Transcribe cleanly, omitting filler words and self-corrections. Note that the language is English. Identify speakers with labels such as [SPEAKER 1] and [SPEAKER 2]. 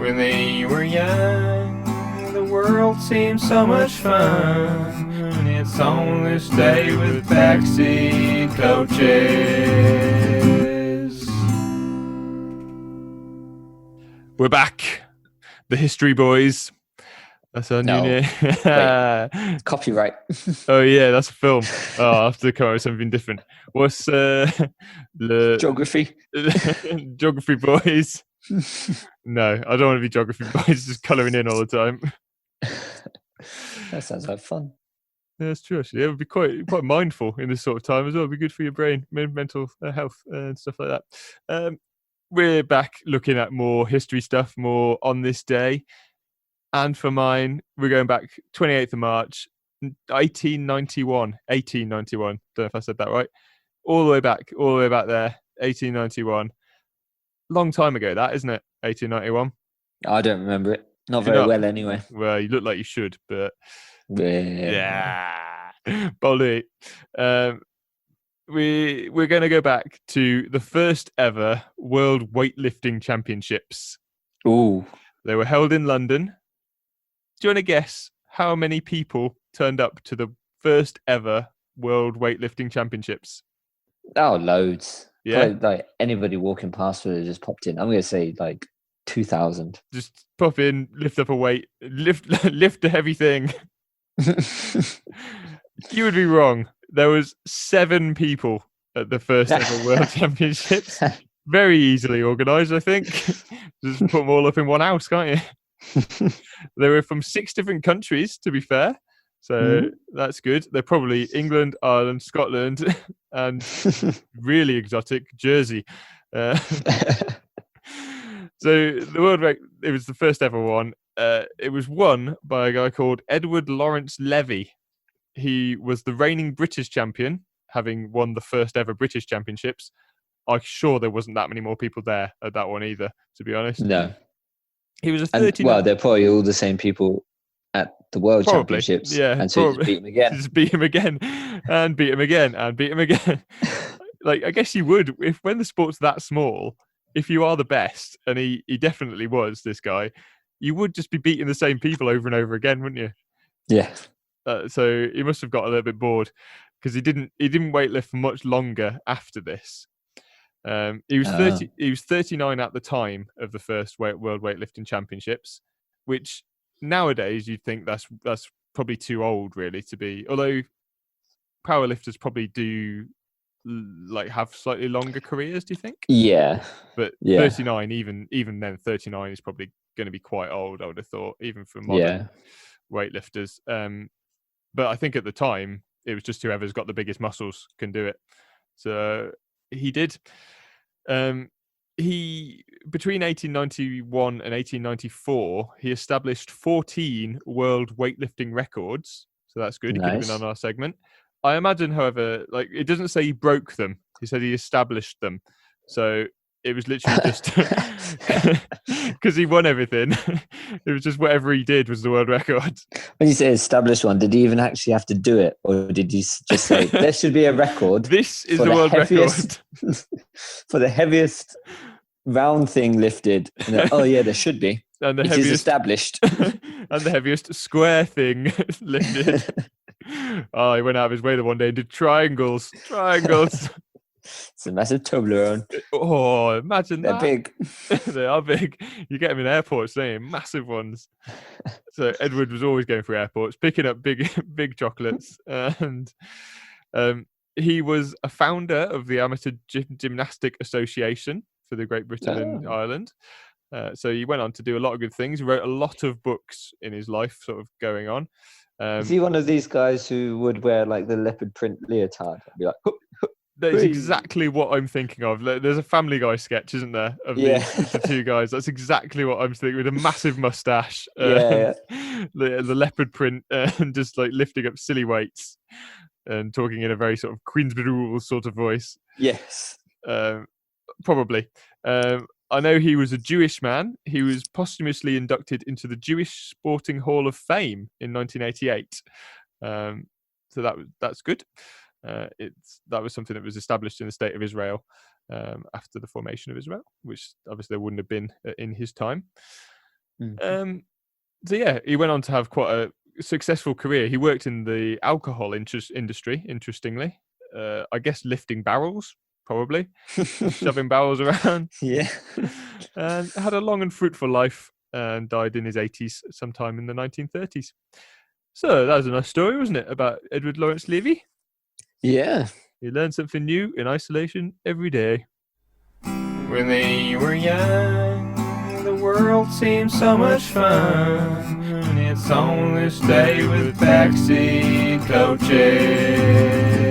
[SPEAKER 1] When they were young, the world seemed so much fun. It's on this day with backseat coaches. We're back. The History Boys. That's our new name.
[SPEAKER 2] Wait, copyright.
[SPEAKER 1] Oh yeah, that's a film. Oh, I have to come up with something different. What's
[SPEAKER 2] Geography?
[SPEAKER 1] Geography Boys? No, I don't want to be Geography Boys, just colouring in all the time.
[SPEAKER 2] That sounds like fun.
[SPEAKER 1] Yeah, that's true. Actually, it would be quite mindful in this sort of time as well. It'd be good for your brain, mental health, and stuff like that. We're back looking at more history stuff, more on this day. And for mine, we're going back 28th of March, 1891. 1891. Don't know if I said that right. All the way back there, 1891. Long time ago, that, isn't it? 1891.
[SPEAKER 2] I don't remember it. Not very well, anyway.
[SPEAKER 1] Well, you look like you should, but
[SPEAKER 2] yeah.
[SPEAKER 1] Bolly. We're going to go back to the first ever World Weightlifting Championships.
[SPEAKER 2] Ooh.
[SPEAKER 1] They were held in London. Do you want to guess how many people turned up to the first ever World Weightlifting Championships?
[SPEAKER 2] Oh, loads.
[SPEAKER 1] Yeah.
[SPEAKER 2] Like anybody walking past would have just popped in. I'm going to say like 2,000.
[SPEAKER 1] Just pop in, lift up a weight, lift a heavy thing. You would be wrong. There was 7 people at the first ever World Championships. Very easily organised, I think. Just put them all up in one house, can't you? They were from 6 different countries, to be fair. So that's good. They're probably England, Ireland, Scotland, and really exotic, Jersey. So the world record, it was the first ever one. It was won by a guy called Edward Lawrence Levy. He was the reigning British champion, having won the first ever British championships. I'm sure there wasn't that many more people there at that one either, to be honest.
[SPEAKER 2] No.
[SPEAKER 1] He was a 39.
[SPEAKER 2] Well, they're probably all the same people at the World Championships.
[SPEAKER 1] Yeah.
[SPEAKER 2] And so you just beat him again.
[SPEAKER 1] Just beat him again and beat him again and beat him again. Like, I guess you would, when the sport's that small, if you are the best, and he definitely was, this guy, you would just be beating the same people over and over again, wouldn't you?
[SPEAKER 2] Yeah.
[SPEAKER 1] So he must have got a little bit bored because he didn't weightlift for much longer after this. He was 30. He was 39 at the time of the first World Weightlifting Championships, which nowadays you'd think that's probably too old, really, to be. Although powerlifters probably do like have slightly longer careers. Do you think?
[SPEAKER 2] Yeah.
[SPEAKER 1] But 39, even then, 39 is probably going to be quite old. I would have thought, even for modern weightlifters. But I think at the time it was just whoever's got the biggest muscles can do it. So he did. He, between 1891 and 1894, he established 14 world weightlifting records. So that's good. Nice. He could have been on our segment. I imagine, however, like, it doesn't say he broke them. He said he established them. So it was literally just because he won everything. It was just whatever he did was the world record.
[SPEAKER 2] When you say established one, did he even actually have to do it? Or did he just say, there should be a record?
[SPEAKER 1] This is the world record.
[SPEAKER 2] For the heaviest round thing lifted. Oh, yeah, there should be.
[SPEAKER 1] And the
[SPEAKER 2] it
[SPEAKER 1] heaviest,
[SPEAKER 2] is established.
[SPEAKER 1] And the heaviest square thing lifted. Oh, he went out of his way the one day and did triangles.
[SPEAKER 2] It's a massive Toblerone.
[SPEAKER 1] Oh, imagine
[SPEAKER 2] They're
[SPEAKER 1] that.
[SPEAKER 2] Big.
[SPEAKER 1] They are big. You get them in airports, don't you? Massive ones. So Edward was always going through airports, picking up big chocolates. And he was a founder of the Amateur Gymnastic Association for the Great Britain and Ireland. So he went on to do a lot of good things. He wrote a lot of books in his life, sort of going on.
[SPEAKER 2] Is he one of these guys who would wear like the leopard print leotard and be like,
[SPEAKER 1] that's exactly what I'm thinking of. There's a Family Guy sketch, isn't there, of the two guys? That's exactly what I'm thinking, with a massive mustache, the leopard print, and just like lifting up silly weights and talking in a very sort of Queensborough sort of voice.
[SPEAKER 2] Yes.
[SPEAKER 1] Probably. I know he was a Jewish man. He was posthumously inducted into the Jewish Sporting Hall of Fame in 1988. So that's good. That was something that was established in the state of Israel after the formation of Israel, which obviously there wouldn't have been in his time. So yeah, he went on to have quite a successful career. He worked in the alcohol industry, interestingly. I guess lifting barrels, probably, shoving barrels around.
[SPEAKER 2] Yeah.
[SPEAKER 1] And had a long and fruitful life and died in his 80s sometime in the 1930s. So that was a nice story, wasn't it, about Edward Lawrence Levy?
[SPEAKER 2] Yeah.
[SPEAKER 1] You learn something new in isolation every day.
[SPEAKER 3] When they were young, the world seemed so much fun. It's on this day with backseat coaches.